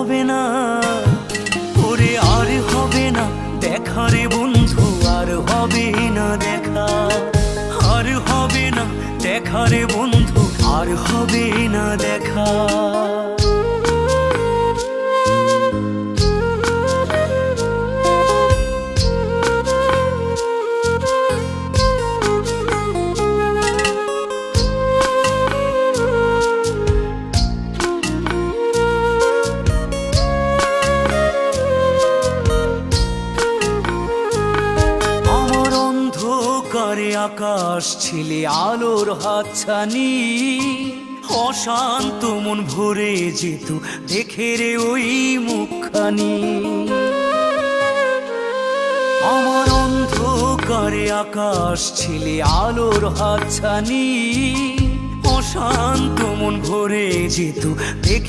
হবে না, ওরে আর হবে না দেখা রে বন্ধু, আর হবে না দেখা, আর হবে না দেখা রে বন্ধু, আর হবে না দেখা। করে আকাশ ছিলে আলোর হাতছানি, অশান্ত মন ভরে যেত দেখে রে ওই মুখখানি। আমার অন্ধকারে আকাশ ছিলে আলোর হাতছানি, অশান্ত মন ভরে যেত দেখে